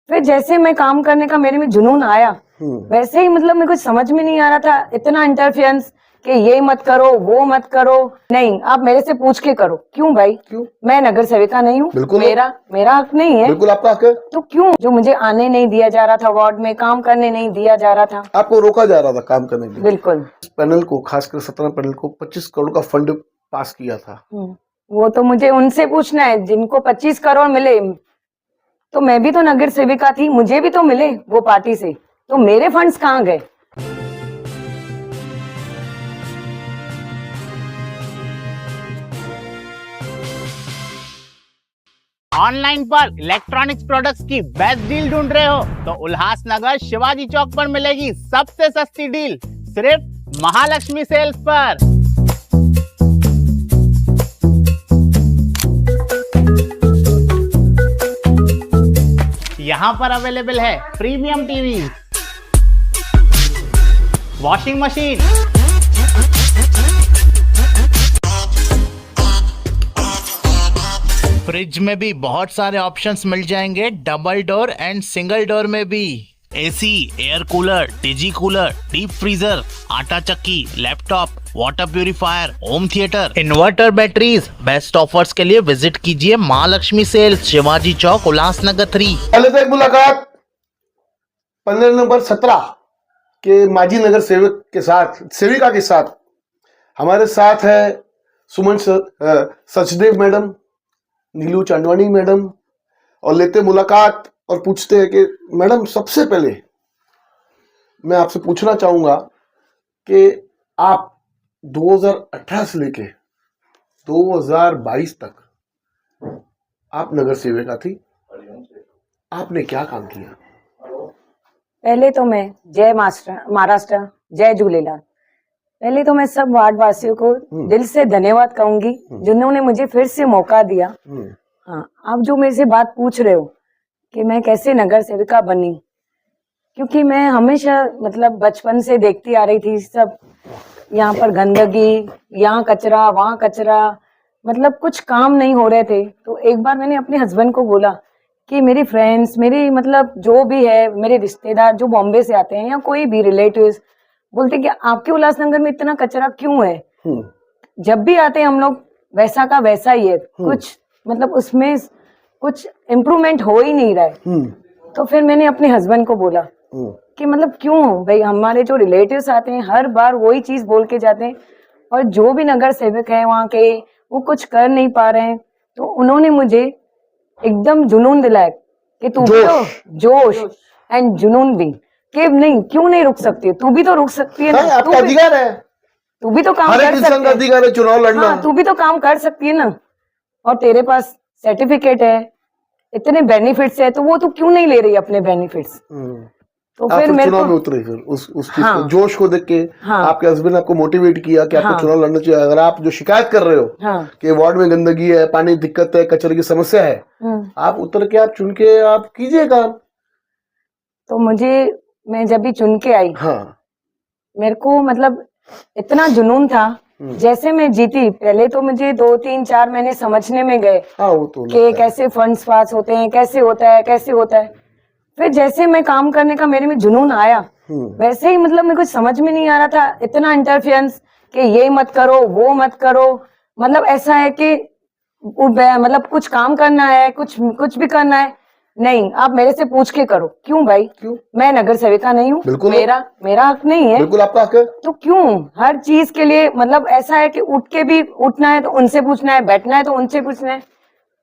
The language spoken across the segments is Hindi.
फिर जैसे मैं काम करने का मेरे में जुनून आया, वैसे ही मतलब मेरे को समझ में नहीं आ रहा था, इतना इंटरफेरेंस कि ये मत करो वो मत करो। नहीं, आप मेरे से पूछ के करो। क्यों भाई? क्यों? मैं नगर सेविका नहीं हूँ? बिल्कुल मेरा हक नहीं है? बिल्कुल आपका हक है। तो क्यों जो मुझे आने नहीं दिया जा रहा था, वार्ड में काम करने नहीं दिया जा रहा था? आपको रोका जा रहा था काम करने के लिए। बिल्कुल। इस पैनल को, खासकर 17 पैनल को 25 करोड़ का फंड पास किया था। वो तो मुझे उनसे पूछना है जिनको 25 करोड़ मिले। तो मैं भी तो नगर सेविका थी, मुझे भी तो मिले वो पार्टी से, तो मेरे फंड्स कहाँ गए? ऑनलाइन पर इलेक्ट्रॉनिक्स प्रोडक्ट्स की बेस्ट डील ढूंढ रहे हो तो उल्लासनगर शिवाजी चौक पर मिलेगी सबसे सस्ती डील, सिर्फ महालक्ष्मी सेल्स पर। यहाँ पर अवेलेबल है premium TV, washing machine, fridge में भी बहुत सारे ऑप्शंस मिल जाएंगे, double door and single door में भी। एसी, एयर कूलर, डिजी कूलर, डीप फ्रीजर, आटा चक्की, laptop, water purifier, home theatre, inverter, batteries. Best offers के लिए विजिट कीजिए महालक्ष्मी सेल्स, शिवाजी चौक, उल्लासनगर 3। पहले तो एक मुलाकात पैनल नंबर 17 के माजी नगर सेवक के साथ, सेविका के साथ। हमारे साथ है सुमन सचदेव मैडम, नीलू चांदवानी मैडम, और लेते मुलाकात और पूछते हैं कि मैडम, सबसे पहले मैं आपसे पूछना चाहूंगा कि आप 2018 से लेके 2022 तक आप नगर सेविका थी, आपने क्या काम किया? पहले तो मैं जय महाराष्ट्र, जय झूलेलाल। पहले तो मैं सब वार्ड वासियों को दिल से धन्यवाद कहूंगी जिन्होंने मुझे फिर से मौका दिया। हाँ, आप जो मेरे से बात पूछ रहे हो कि मैं कैसे नगर सेविका बनी, क्योंकि मैं हमेशा मतलब बचपन से देखती आ रही थी सब, यहाँ पर गंदगी, यहाँ कचरा, वहाँ कचरा, मतलब कुछ काम नहीं हो रहे थे। तो एक बार मैंने अपने हस्बैंड को बोला कि मेरी फ्रेंड्स, मेरी मतलब जो भी है, मेरे रिश्तेदार जो बॉम्बे से आते हैं या कोई भी रिलेटिव्स, बोलते कि आपके उल्लासनगर में इतना कचरा क्यों है? जब भी आते हैं हम लोग वैसा का वैसा ही है, कुछ मतलब उसमें कुछ इम्प्रूवमेंट हो ही नहीं रहा है। तो फिर मैंने अपने हस्बैंड को बोला कि मतलब क्यों भाई, हमारे जो रिलेटिव्स आते हैं हर बार वही चीज बोल के जाते हैं, और जो भी नगर सेवक है वहाँ के वो कुछ कर नहीं पा रहे हैं। तो उन्होंने मुझे एकदम जुनून दिलाया कि तू भी तो, जोश एंड जुनून भी, कि नहीं क्यों नहीं रुक सकती, तू भी तो रुक सकती है ना, आपका अधिकार है, तू भी तो काम हर एक कर इंसान सकती का है, अधिकार है चुनाव लड़ना। हाँ, तू भी तो काम कर सकती है ना, और तेरे पास सर्टिफिकेट है, इतने बेनिफिट्स है, तो वो तू क्यों नहीं ले रही अपने बेनिफिट्स? तो फिर मेरे चुनाव में को उतरे, फिर उस चीज को, जोश को देख के हाँ, आपके हस्बैंड आपको मोटिवेट किया कि आपको चुनाव लड़ना चाहिए। अगर आप जो शिकायत कर रहे हो कि वार्ड में गंदगी है, पानी दिक्कत है, कचरे की समस्या है, आप उतर के, आप चुन के आप कीजिए काम। तो मैं जब भी चुन के आई, मेरे को मतलब इतना जुनून था, जैसे मैं जीती। पहले तो मुझे 2-3-4 महीने समझने में गए कि कैसे फंड्स पास होते हैं, कैसे होता है। फिर जैसे मैं काम करने का मेरे में जुनून आया, वैसे ही मतलब मेरे को समझ में नहीं आ रहा था, इतना इंटरफेरेंस कि ये मत करो वो मत करो। मतलब ऐसा है कि मतलब कुछ काम करना है, कुछ भी करना है, नहीं आप मेरे से पूछ के करो। क्यों भाई? क्यों? मैं नगर सेविका नहीं हूँ? मेरा हक नहीं है? बिल्कुल आपका हक है। तो क्यों हर चीज के लिए मतलब ऐसा है कि उठ के भी उठना है तो उनसे पूछना है, बैठना है तो उनसे पूछना है।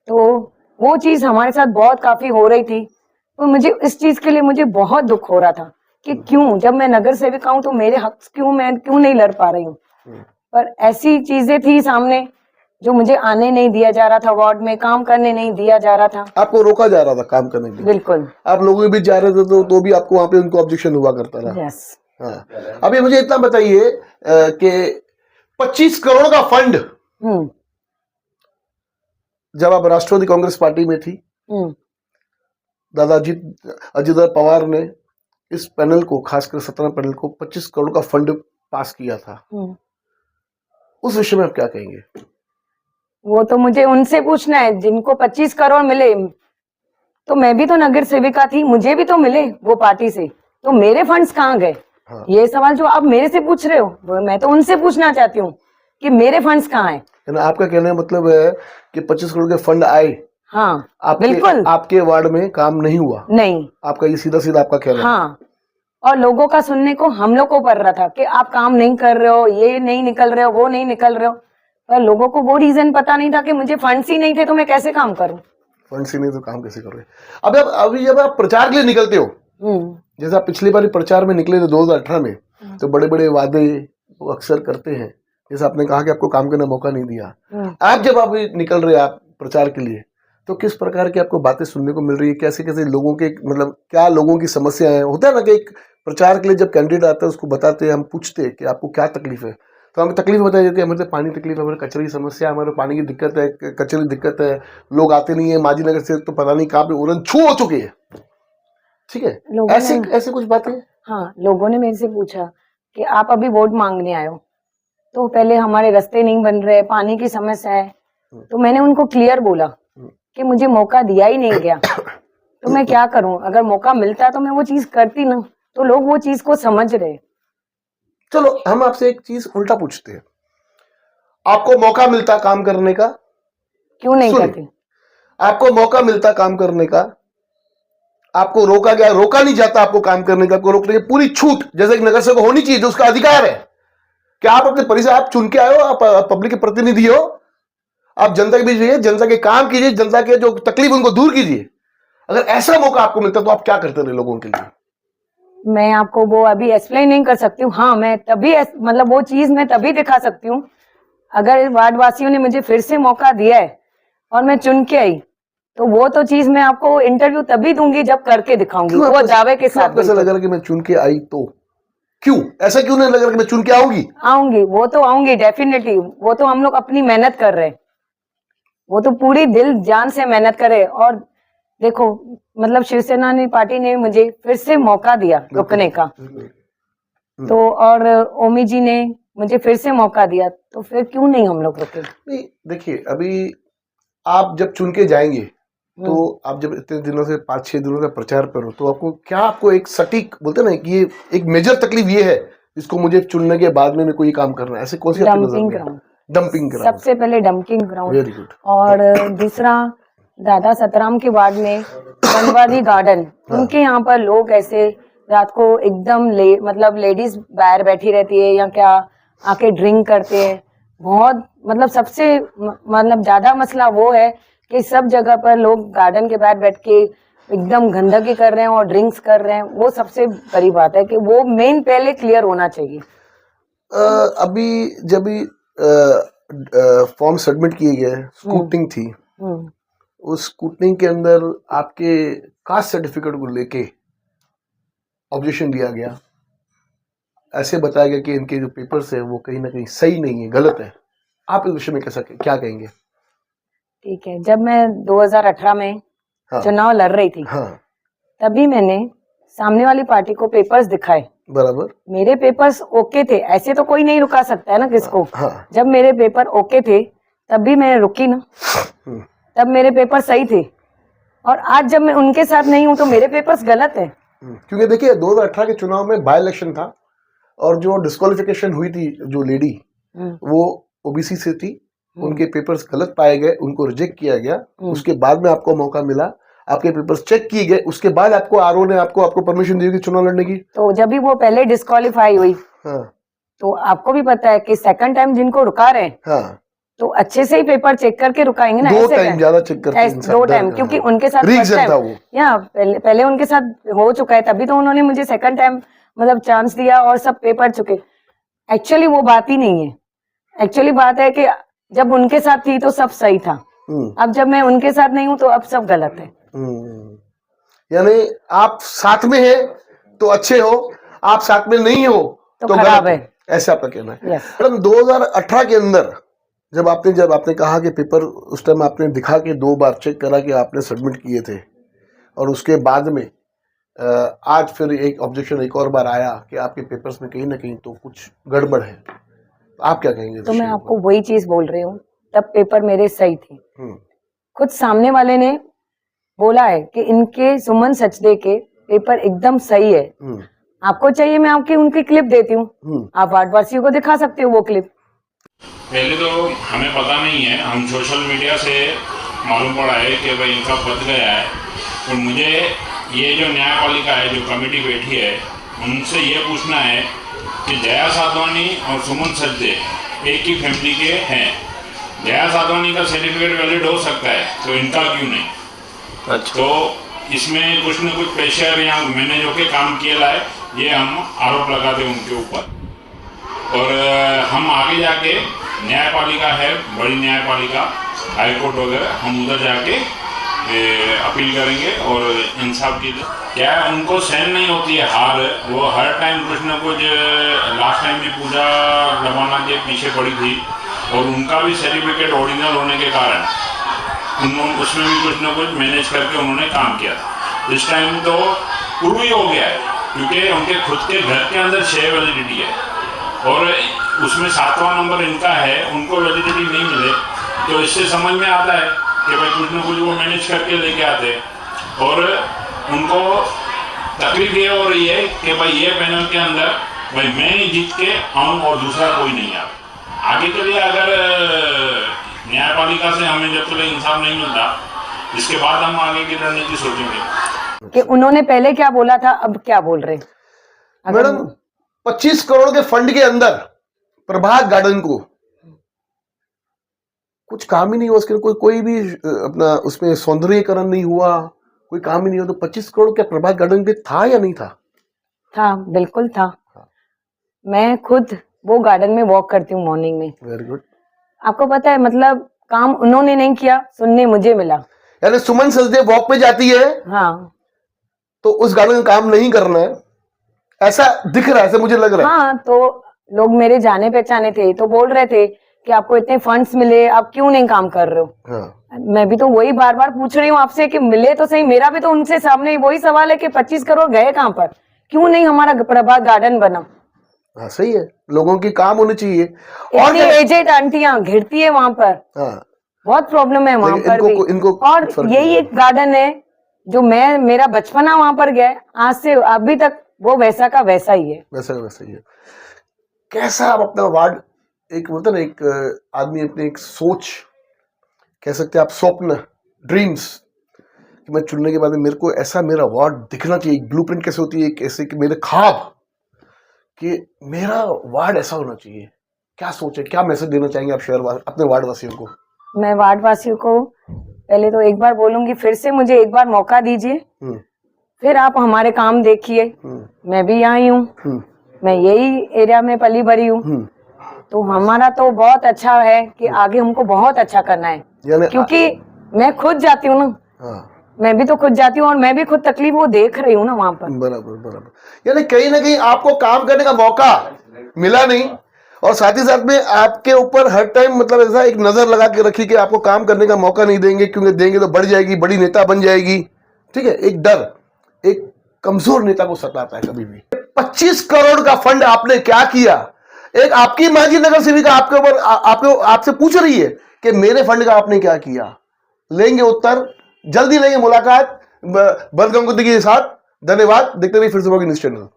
तो वो चीज हमारे साथ बहुत काफी हो रही थी। तो मुझे इस चीज के लिए मुझे बहुत दुख हो रहा था कि क्यों, जब मैं नगर सेविका हूँ तो मेरे हक मैं क्यों नहीं लड़ पा रही हूँ। पर ऐसी चीजें थी सामने जो मुझे आने नहीं दिया जा रहा था, वार्ड में काम करने नहीं दिया जा रहा था, आपको रोका जा रहा था काम करने के लिए। बिल्कुल। आप लोगों के बीच जा रहे थे तो भी आपको वहां पे उनको ऑब्जेक्शन हुआ करता था। यस। हाँ, अभी मुझे इतना बताइए कि 25 करोड़ का फंड जब आप राष्ट्रवादी कांग्रेस पार्टी में थी, दादा अजित पवार ने इस पैनल को, खासकर 17 पैनल को 25 करोड़ का फंड पास किया था। उस विषय में आप क्या कहेंगे? वो तो मुझे उनसे पूछना है जिनको 25 करोड़ मिले। तो मैं भी तो नगर सेविका थी, मुझे भी तो मिले वो पार्टी से, तो मेरे फंड्स कहाँ गए? हाँ। ये सवाल जो आप मेरे से पूछ रहे हो वो मैं तो उनसे पूछना चाहती हूँ कि मेरे फंड्स कहाँ हैं? यानी आपका कहने का मतलब है कि 25 करोड़ के फंड आए, हाँ आपके बिल्कुल आपके वार्ड में काम नहीं हुआ, नहीं। आपका ये सीधा सीधा आपका कहना है। हाँ, और लोगों का सुनने को हम लोग को पड़ रहा था कि आप काम नहीं कर रहे हो, ये नहीं निकल रहे हो, वो नहीं निकल रहे हो, पर लोगों को वो रीजन पता नहीं था कि मुझे फंड्स ही नहीं थे तो मैं कैसे काम करूं। फंड से नहीं तो काम कैसे करोगे? अब अभी जब आप प्रचार के लिए निकलते हो, जैसे आप पिछली बार प्रचार में निकले थे 2018 में, तो बड़े बड़े वादे वो अक्सर करते हैं, जैसे आपने कहा कि आपको काम करने का मौका नहीं दिया। आप जब आप निकल रहे आप प्रचार के लिए, तो किस प्रकार की आपको बातें सुनने को मिल रही है? कैसे कैसे लोगों के मतलब क्या लोगों की समस्या है? होता है ना कि एक प्रचार के लिए जब कैंडिडेट आता है उसको बताते हैं, हम पूछते हैं कि आपको क्या तकलीफ है, तो हमें तकलीफ बताई जाती है, हमें तो पानी तकलीफ है, हमारे कचरे की समस्या, हमारे पानी की दिक्कत है, कचरे की दिक्कत है, लोग आते नहीं है, माजी नगर से तो पता नहीं कहाँ पे उड़न छू हो चुकी है। ठीक है, ऐसे ऐसे कुछ बातें। हाँ, लोगों ने मेरे से पूछा कि आप अभी वोट मांगने आए हो, तो पहले हमारे रास्ते नहीं बन रहे, पानी की समस्या है, तो मैंने उनको क्लियर बोला कि मुझे मौका दिया ही नहीं गया, तो मैं क्या करूं? अगर मौका मिलता तो मैं वो चीज करती ना, तो लोग वो चीज को समझ रहे। चलो हम आपसे एक चीज उल्टा पूछते हैं, आपको मौका मिलता काम करने का, क्यों नहीं सुनिए, करती? आपको मौका मिलता काम करने का, आपको रोका गया, रोका नहीं जाता आपको काम करने का, आपको रोकने की पूरी छूट जैसे एक नगर सेवक होनी चाहिए, जो उसका अधिकार है कि आप अपने परिसर, आप चुन के आए हो, आप पब्लिक के प्रतिनिधि हो, आप जनता के बीच रहिए, जनता के काम कीजिए, जनता के जो तकलीफ उनको दूर कीजिए। अगर ऐसा मौका आपको मिलता तो आप क्या करते रहे लोगों के लिए? मैं आपको वो अभी एक्सप्लेन नहीं कर सकती हूँ। हाँ, मैं तभी मतलब वो चीज मैं तभी दिखा सकती हूँ अगर वार्ड वासियों ने मुझे फिर से मौका दिया है और मैं चुन के आई, तो वो तो चीज मैं आपको इंटरव्यू तभी दूंगी जब करके दिखाऊंगी, वो दावे के साथ। आपको ऐसा लग रहा कि मैं चुन के आई तो क्यों ऐसा क्यों नहीं लग रहा कि मैं चुन के आऊंगी? वो तो आऊंगी डेफिनेटली, वो तो हम लोग अपनी मेहनत कर रहे हैं, वो तो पूरी दिल जान से मेहनत करे। और देखो, मतलब शिवसेना ने पार्टी ने मुझे फिर से मौका दिया रुकने का, तो और ओमी जी ने मुझे फिर से मौका दिया, तो फिर क्यों नहीं हम लोग रुके? नहीं, देखिए अभी आप जब चुन के जाएंगे तो आप जब इतने दिनों से 5-6 दिनों का प्रचार पर हो, तो आपको क्या, आपको एक सटीक बोलते ना कि ये एक मेजर तकलीफ ये है इसको मुझे चुनने के बाद में मेरे को ये काम करना है, ऐसे कौन सी आपकी नजर में? डंपिंग ग्राउंड, सबसे पहले डंपिंग ग्राउंड। Very good. और दूसरा दादा सतराम के वार्ड में बनवादी गार्डन, उनके यहाँ पर लोग ऐसे रात को एकदम मतलब लेडीज बाहर बैठी रहती है या क्या, आके ड्रिंक करते हैं बहुत, मतलब सबसे मतलब ज्यादा मसला वो है कि सब जगह पर लोग गार्डन के बाहर बैठ के एकदम गंदगी कर रहे हैं और ड्रिंक्स कर रहे हैं, वो सबसे बड़ी बात है कि वो मेन पहले क्लियर होना चाहिए। अभी जब भी फॉर्म सबमिट किए गए, स्कूटनिंग थी, उस स्कूटनिंग के अंदर आपके कास्ट सर्टिफिकेट को लेके ऑब्जेक्शन दिया गया, ऐसे बताया गया कि इनके जो पेपर्स है वो कहीं ना कहीं सही नहीं है, गलत है। आप इस विषय में क्या कहेंगे? ठीक है, जब मैं 2018 में चुनाव लड़ रही थी, तभी मैंने सामने वाली पार्टी को पेपर्स दिखाए, बराबर, मेरे पेपर्स ओके थे, ऐसे तो कोई नहीं रुका सकता है ना किसको। जब मेरे पेपर ओके थे तब भी मैं रुकी ना, तब मेरे पेपर सही थे, और आज जब मैं उनके साथ नहीं हूं तो मेरे पेपर्स गलत है। क्योंकि देखिए 2018 के चुनाव में बाय इलेक्शन था और जो डिस्क्वालिफिकेशन हुई थी जो लेडी, वो ओबीसी से थी, उनके पेपर्स गलत पाए गए, उनको रिजेक्ट किया गया, उसके बाद में आपको मौका मिला, आपके पेपर्स चेक किए गए, उसके बाद आपको आरओ ने आपको परमिशन दी चुनाव लड़ने की। तो जब भी वो पहले डिस्क्वालीफाई हुई, तो आपको भी पता है कि सेकंड टाइम जिनको रुका रहे, तो अच्छे से ही पेपर चेक करके रुकाएंगे ना, 2 टाइम ज्यादा चेक करते हैं, 2 टाइम, क्योंकि उनके साथ फर्स्ट टाइम या पहले उनके साथ हो चुका है, तभी तो उन्होंने मुझे सेकंड टाइम मतलब चांस दिया और सब पेपर चुके। एक्चुअली वो बात ही नहीं है, एक्चुअली बात है कि जब उनके साथ थी तो सब सही था, अब जब मैं उनके साथ नहीं हूं तो अब सब गलत है। यानी आप साथ में है तो अच्छे हो, आप साथ में नहीं हो तो खराब है, ऐसा आपका कहना है। मैडम 2018 के अंदर जब आपने कहा कि पेपर उस टाइम आपने दिखा के 2 बार चेक करा कि आपने सबमिट किए थे, और उसके बाद में आज फिर एक ऑब्जेक्शन एक और बार आया कि आपके पेपर्स में कहीं ना कहीं तो कुछ गड़बड़ है, आप क्या कहेंगे? तो मैं आपको वही चीज बोल रही हूँ, तब पेपर मेरे सही थे, खुद सामने वाले ने बोला है कि इनके सुमन सचदे के पेपर एकदम सही है। आपको चाहिए मैं आपकी उनकी क्लिप देती हूँ, आप वार्डवासियों को दिखा सकते हो वो क्लिप। पहले तो हमें पता नहीं है, हम सोशल मीडिया से मालूम पड़ा है कि भाई इनका पद गया है। तो मुझे ये जो न्यायपालिका है, जो कमेटी बैठी है, उनसे ये पूछना है कि जया साधवानी और सुमन सचदे एक ही फैमिली के हैं। जया साधवानी का सर्टिफिकेट वैलिड हो सकता है, तो इनका क्यों नहीं? अच्छा। तो इसमें कुछ न कुछ प्रेशर या मैंने जो कि काम किया है, ये हम आरोप लगाते हैं उनके ऊपर। और हम आगे जाके न्यायपालिका है, बड़ी न्यायपालिका, हाईकोर्ट वगैरह, हम उधर जाके अपील करेंगे और इंसाफ की। क्या उनको सहन नहीं होती है हार? वो हर टाइम कुछ न कुछ, लास्ट टाइम भी पूजा रवाना के पीछे पड़ी थी और उनका भी सर्टिफिकेट ओरिजिनल होने के कारण उन्होंने उसमें भी कुछ न कुछ मैनेज करके उन्होंने काम किया था। इस टाइम तो पूर्व ही हो गया है, क्योंकि उनके खुद के घर के अंदर 6 वैलिडिटी है और उसमें 7वां नंबर इनका है, उनको वैलिडिटी नहीं मिले। तो इससे समझ में आता है कि भाई कुछ न कुछ वो मैनेज करके लेके आते। और उनको तकलीफ ये हो रही है कि भाई ये पैनल के अंदर भाई मैं ही जीत के आऊँ और दूसरा कोई नहीं आ। आगे के लिए अगर न्यायपालिका से हमें जब तक इंसाफ नहीं मिलता, इसके बाद हम आगे की रणनीति सोचेंगे। कि उन्होंने पहले क्या बोला था, अब क्या बोल रहे? मैडम 25 करोड़ के फंड के अंदर प्रभात गार्डन को कुछ काम ही नहीं हुआ, उसके कोई भी अपना उसमें सौंदर्यीकरण नहीं हुआ, कोई काम ही नहीं हुआ। तो 25 करोड़ क्या प्रभात गार्डन पे था या नहीं था? था, बिल्कुल था। मैं खुद वो गार्डन में वॉक करती हूँ मॉर्निंग में। Very good. आपको पता है, मतलब काम उन्होंने नहीं किया, सुनने मुझे मिला। यानी सुमन सचदे वॉक पे जाती है, हाँ, तो उस गार्डन का काम नहीं करना है, ऐसा दिख रहा है, ऐसा मुझे लग रहा है। हाँ, तो लोग मेरे जाने पहचाने थे तो बोल रहे थे कि आपको इतने फंड्स मिले, आप क्यों नहीं काम कर रहे हो? हाँ। मैं भी तो वही बार बार पूछ रही हूँ आपसे कि मिले तो सही। मेरा भी तो उनसे सामने वही सवाल है कि 25 करोड़ गए कहाँ पर, क्यों नहीं हमारा प्रभात गार्डन बना? हाँ सही है, लोगों की काम होने चाहिए। और इतनी एजेड आंटियां घिरती है वहां पर, हाँ, बहुत प्रॉब्लम है वहां पर भी। इनको और यही एक गार्डन है जो मेरा बचपना वहां पर गया, आज से अभी तक वो वैसा का वैसा ही है। वैसा का वैसा ही है। कैसा आप अपना वार्ड, एक बोलते ना, एक आदमी अपने एक सोच कह सकते हैं आप, स्वप्न, ड्रीम्स, कि मैं चुनने के बाद मेरे को ऐसा मेरा वार्ड दिखना चाहिए। एक ब्लूप्रिंट कैसे होती है, कैसे कि मेरे ख्वाब कि मेरा वार्ड ऐसा होना चाहिए। क्या सोच है, क्या मैसेज देना चाहेंगे आप शहर अपने वार्ड वासियों को? मैं वार्ड वासियों को पहले तो एक बार बोलूंगी, फिर से मुझे एक बार मौका दीजिए, फिर आप हमारे काम देखिए। मैं भी यहाँ ही हूँ, मैं यही एरिया में पली बड़ी हूँ, तो हमारा तो बहुत अच्छा है कि आगे हमको बहुत अच्छा करना है। क्योंकि मैं खुद जाती हूँ ना, मैं भी तो खुद जाती हूँ और मैं भी खुद तकलीफ वो देख रही हूँ ना वहाँ पर। बराबर बराबर। यानी कहीं ना कहीं आपको काम करने का मौका मिला नहीं, और साथ ही साथ में आपके ऊपर हर टाइम मतलब ऐसा एक नजर लगा के रखी कि आपको काम करने का मौका नहीं देंगे, क्योंकि देंगे तो बढ़ जाएगी, बड़ी नेता बन जाएगी। ठीक है, एक डर एक कमजोर नेता को सताता है कभी भी। 25 करोड़ का फंड आपने क्या किया? एक आपकी माजी नगर सेविका आपके ऊपर आपसे पूछ रही है कि मेरे फंड का आपने क्या किया। लेंगे उत्तर, जल्दी लेंगे मुलाकात बंद गंगोत्री के साथ। धन्यवाद। देखते रहिए फिर सुबह की न्यूज़ चैनल।